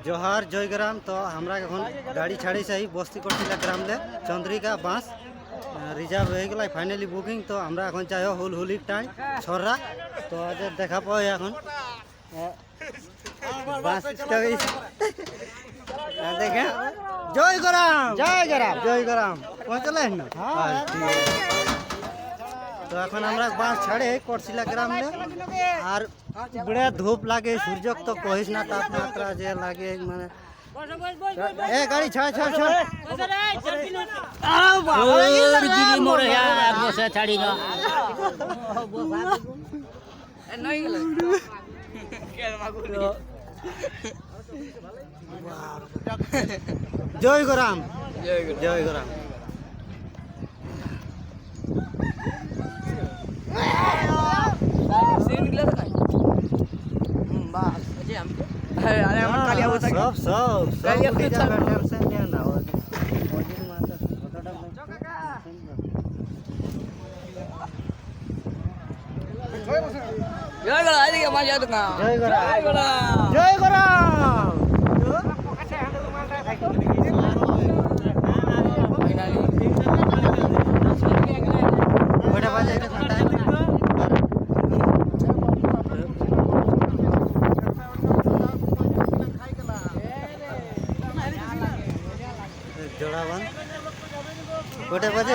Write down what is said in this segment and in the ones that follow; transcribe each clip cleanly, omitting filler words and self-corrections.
जोहार जयग्राम। तो हमरा এখন গাড়ি ছাড়ি চাই বস্তি করছিল গ্রামলে চন্দ্রিকা বাস রিজার্ভ হয়ে গেল ফাইনালি বুকিং। তো আমরা এখন চাই হুলহুলির টাইম ছড়া। তো আজ দেখা পাই এখন বাস দেখে জয়গ্রাম জয়গ্রাম জয়গ্রাম পৌঁছলেন না? তো এখন আমরা বাস ছাড়ে করছিলা গ্রামে আর বড় ধূপ লাগে সূর্য তো কহিস না তাপমাত্রা যে লাগে মানে এ গাড়ি ছাড় ছাড় ছাড় মোরে বসে ছাড়ি না জয়গ্রাম জয়গ্রাম। सब सब टेंशन ना हो जोड़ावन कोटे बजे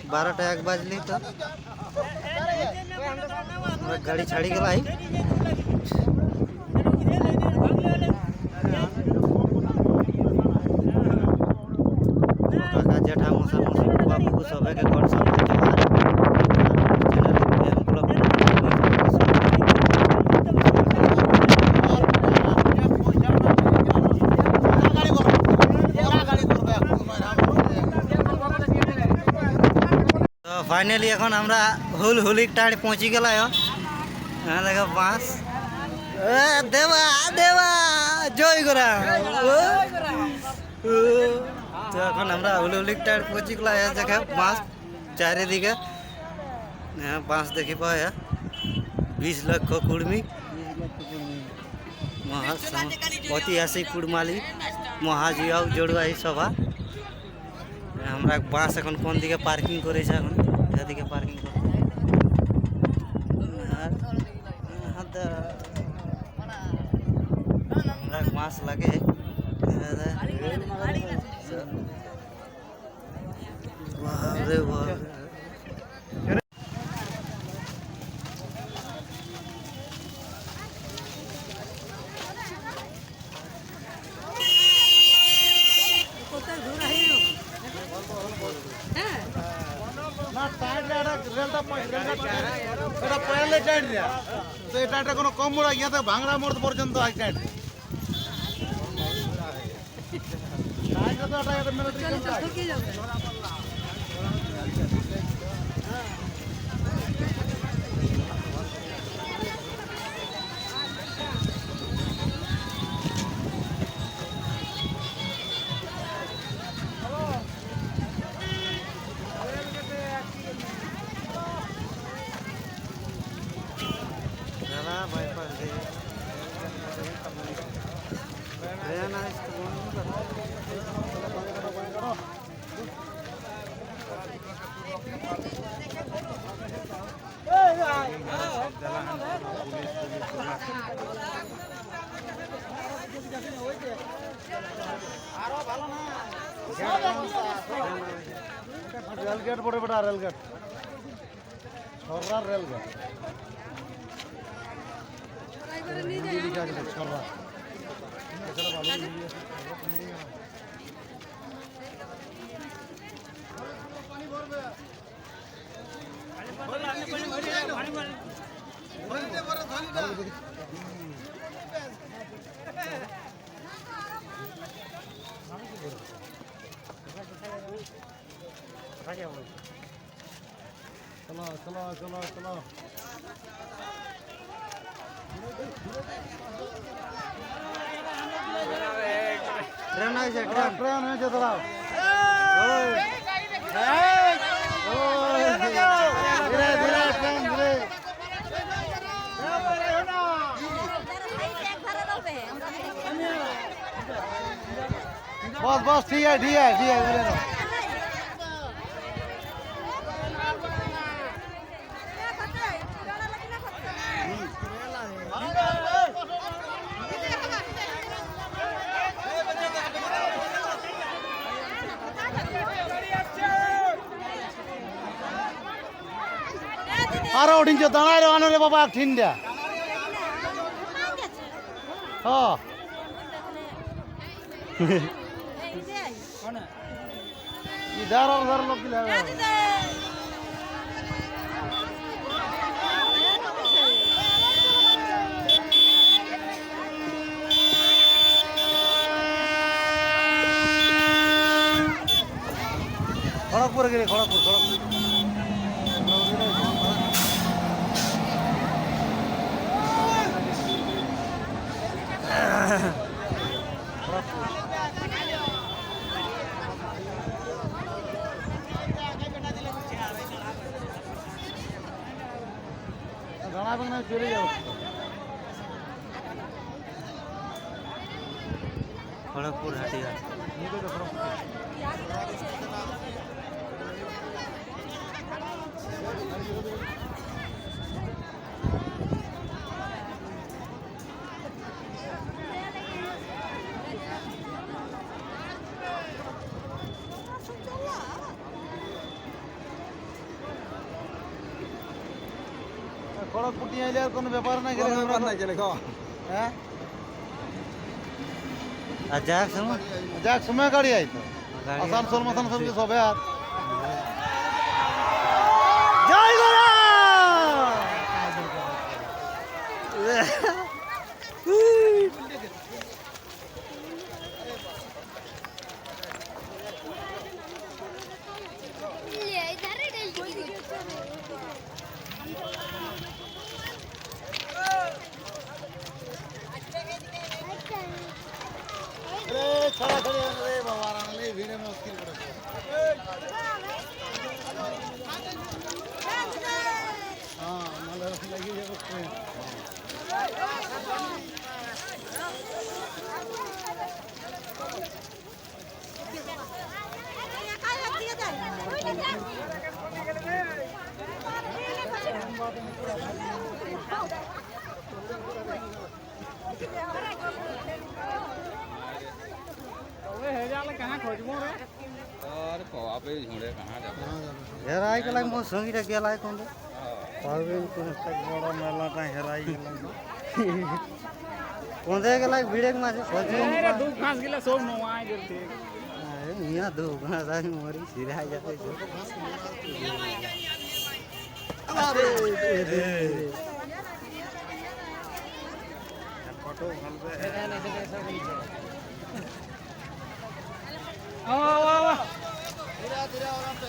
12टा 1 बजली। तो गाड़ी छाड़ी गला काका जेठा मौसा मौसी बाबू सबे के घर सब फाइनली এখন আমরা হুলহুলির টাড়ে পৌঁছে গেলাম। হ্যাঁ দেখো বাস দেবা দেবা জয়গ্রাম। তো এখন আমরা হুলহুলির টাড়ে পৌঁছে গেলাম। দেখে বাস চারিদিকে হ্যাঁ বাস দেখি পাওয়া 20 লক্ষ কুর্মী ঐতিহাসিক কুড়মালি মহাজিয়াও জড়ুয়াই সভা। আমরা বাস এখন কোন দিকে পার্কিং করেছে এখন এদিকে পার্কিং করে আমরা বাস লাগে বাবরে বাবরে। এটা কোনো কম মোড় ইয়াতে ভাঙড়া মোড় পর্যন্ত রেলগেট পড়ে বেটা রেলগেট ছড়া রেলগেট ছড়া चलो चलो चलो चलो ट्रेन है ट्रेन है जो चलाओ धीरे धीरे ट्रेन धीरे बस बस ठीक है ठीक है ठीक है उड़े रहो। আরে ওঠিন যে দাঁড়ায় রে আনো রে বাবা ঠিন দিয়া হ্যাঁ ইধার আর উধার লোক দিলে হবে। খড়গপুরে গেলে খড়গপুর খড়গপুর দাঁড়াবে না চলে যাবো খড়গপুর হাটিয়া খড়গপুর নিয়ে আইলে আর কোনো ব্যাপার নাই গেলে হ্যাঁ আর যাক সময় যাক সময় গাড়ি আইতো আসানসোল মাসানসোল কি সবে আর জয় গুরু अरे खड़ा खड़ी रे बाबा रे भीड़ में मुश्किल पड़े हां मालर लगी है उसमें হেরাই গেল মো সঙ্গীটা গেলাই কোন পারবেন কোন বড় মেলাটা হেরাই গেল কোনতে গেলাই ভিড়ে মাঝে সজি দু ঘাস গিলা সব নয় গেলতে মিয়া দু ঘাস আই মরি সিরাই যাবে ফটো ভালবে धीरे धीरे और हम पे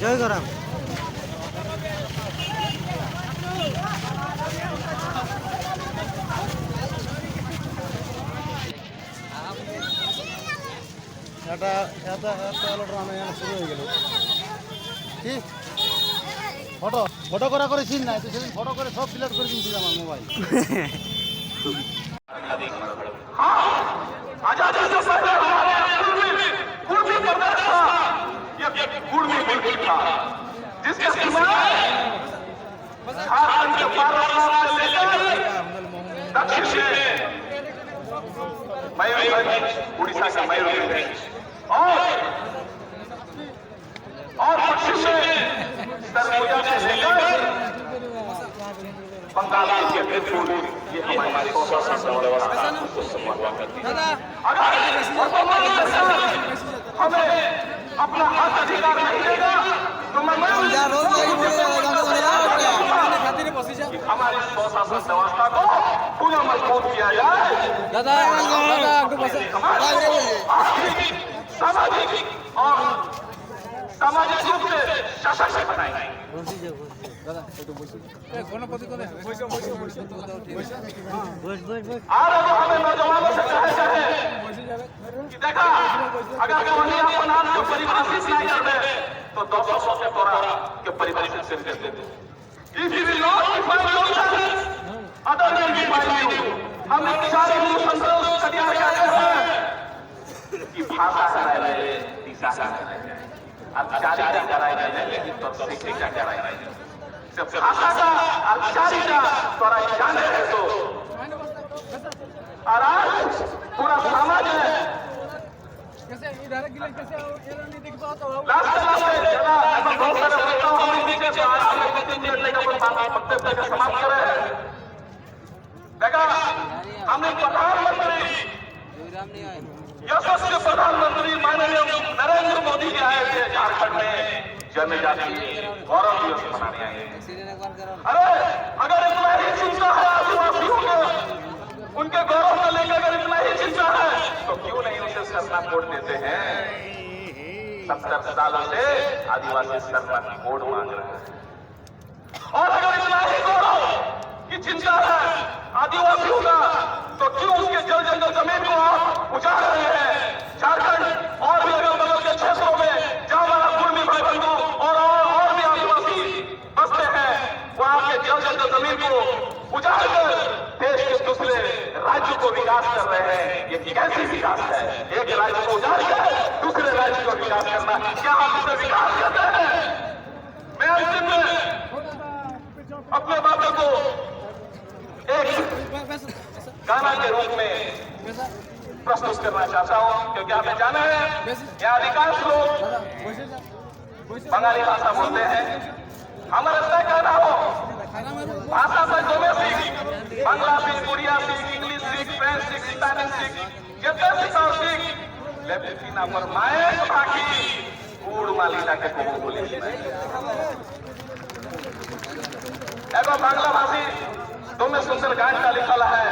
জয় গরাম এটা এটা এটা হলো ড্রামা এখানে শুরু হয়ে গেল কি ফটো ফটো করে চিন নাই তুই সেদিন ফটো করে সব ডিলিট করে দিয়েছিস আমার মোবাইল आजादी से पहले हमारे गुड़ भी करता था ये गुड़ भी बिल्कुल था जिसके सिवाय झारखंड के पार्वती से लेकर दक्षिण से मयूरभंज उड़ीसा का मयूरभंज और पश्चिम से सरगुजा से लेकर बंगाल के बिल्कुल ये हमारे 100 साल हुआ करती है हमें अपना हक अधिकार नहीं देगा तो मैं हमारी स्वशासन व्यवस्था को पुनः मजबूत किया जाए सामाजिक और सामाजिक रूप से शासक बनाएंगे। और अब हमें नौजवानों से कहा है कि देखा अगर कहानी अपन नाम को परिभाषित नहीं करते तो 200 के तोरा के परिभाषित से कर देते। If you will not define yourself, other will define you. हम सारे लोग संतोष कटिया कहते हैं कि भाषा है दिशा है अचारिता कराई जाए लेकिन तो शिक्षा कराई जाए जब भाषा का अचारिता तोरा जाने है तो और आज पूरा समाज है लास्ट जरा बहुत सारे बच्चों हम नीचे से हमें 3 मिनट लेकर वक्तव्य का समाप्त कर रहे हैं। देखा हमने प्रधानमंत्री यशस्वी प्रधानमंत्री माननीय नरेंद्र मोदी जी आए थे झारखंड में जनजाति गौरव दिवस मनाने आए। अरे अगर इतना ही चिंता है आदिवासियों को उनके गौरव को लेकर अगर इतना ही चिंता है तो क्यों नहीं उसे सम्मान वोट देते हैं। 70 सालों से आदिवासी सम्मान की वोट मांग रहे हैं। और अगर इतना ही गौरव की चिंता है आदिवासियों का तो क्यों उसके जल जंगल जमीन को आप उजाड़ रहे हैं। झारखंड और भी अगल बगल के क्षेत्रों में जहां हमारा कुर्मी भाई बंधु और भी आदिवासी बसते हैं वहां के जल जंगल जमीन को उजाड़ कर देश के दूसरे राज्य को विकास कर रहे हैं। ये कैसी विकास है। एक राज्य को उजाड़ कर दूसरे राज्य को विकास करना क्या हम इसे विकास करते हैं। मैं अंतिम में अपने बातों को एक गाना के रूप में प्रस्तुत करना चाहता हूं क्योंकि हमें जाना है यहाँ अधिकांश लोग बंगाली भाषा बोलते हैं। हमारे से कहना हो भाषा से जो में सीख बांग्ला सीख उड़िया सीख इंग्लिश सीख फ्रेंच सीख स्पेनिश सीख जितने सिखाओ सीख लेकिन पर माए बाकी कूड़ मालिका के को बोले एगो बांग्ला भाषी तुम्हें सुंदर गान का लिखल है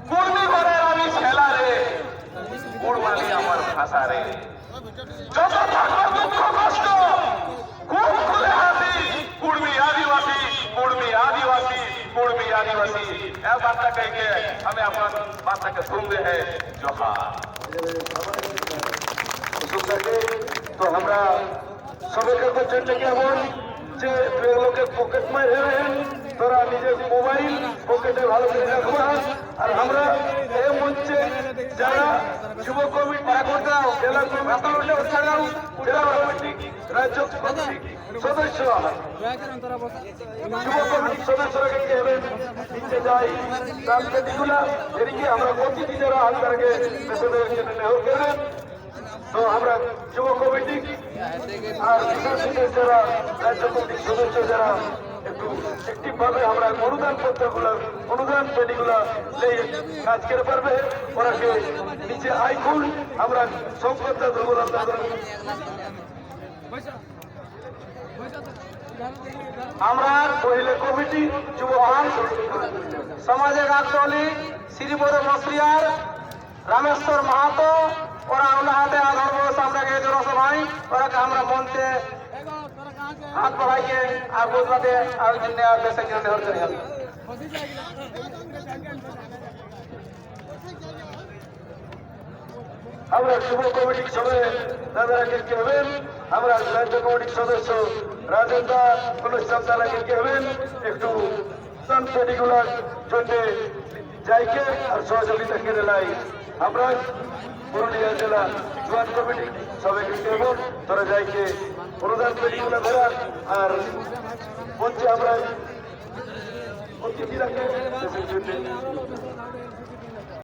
कुर्मी भरे रानी खेला रे कूड़ माली अमर भाषा रे जो तो भागवत दुख कष्ट खूब खुले हाथी कुर्मी आदिवासी कुर्मी आदिवासी कुर्मी आदिवासी यह बात कह के हमें अपना बात के सुनते हैं जोहार तो हमरा सभी के क्वेश्चन लेके बोल যে লোকের পকেট মারে তোরা নিজের মোবাইল পকেটে ভালো করে রাখবা। আর আমরা এই মঞ্চে যারা যুব কমিটি জেলা ছাড়াও জেলা কমিটি রাজ্য সদস্য যুব কমিটির সদস্যরা কে হবেন নিচে যাই রাজনীতিগুলা এদিকে আমরা অতিথি যারা আপনাকে নেওয়া করবেন। তো আমরা যুব কমিটি আর যারা রাজ্য কমিটির সদস্য যারা একটু একটিভ ভাবে আমরা অনুদান পত্রগুলো অনুদান পেটিগুলো কাজ করে পারবে ওরাকে নিচে আইকুন আমরা সংকটটা দুর্বলতা আমরা পহিলে কমিটি যুব সমাজের রাজদলী শ্রীবর মসরিয়ার রামেশ্বর মাহাতো ওরা ওনাহাতে আধার বয়স আমরা জনসভায় ওরাকে আমরা মঞ্চে হাত বাড়াইকে আর বুঝলাতে আর দেশের জন্য করি আমরা যুব কমিটির সবাই দাদারা কে হবেন আমরা রাজ্য কমিটির সদস্য রাজেন্দ্র অনুষ্ঠান তালাকে কে হবেন একটু পেটিগুলার জন্য যাইকে আর সহযোগিতা কেড়ে লাই আমরা পুরুলিয়া জেলা জোয়ান কমিটি সবাইকে কেব তোরা যাইকে অনুদান পেটিগুলো ধরা আর মঞ্চে আমরা অতিথিরাকে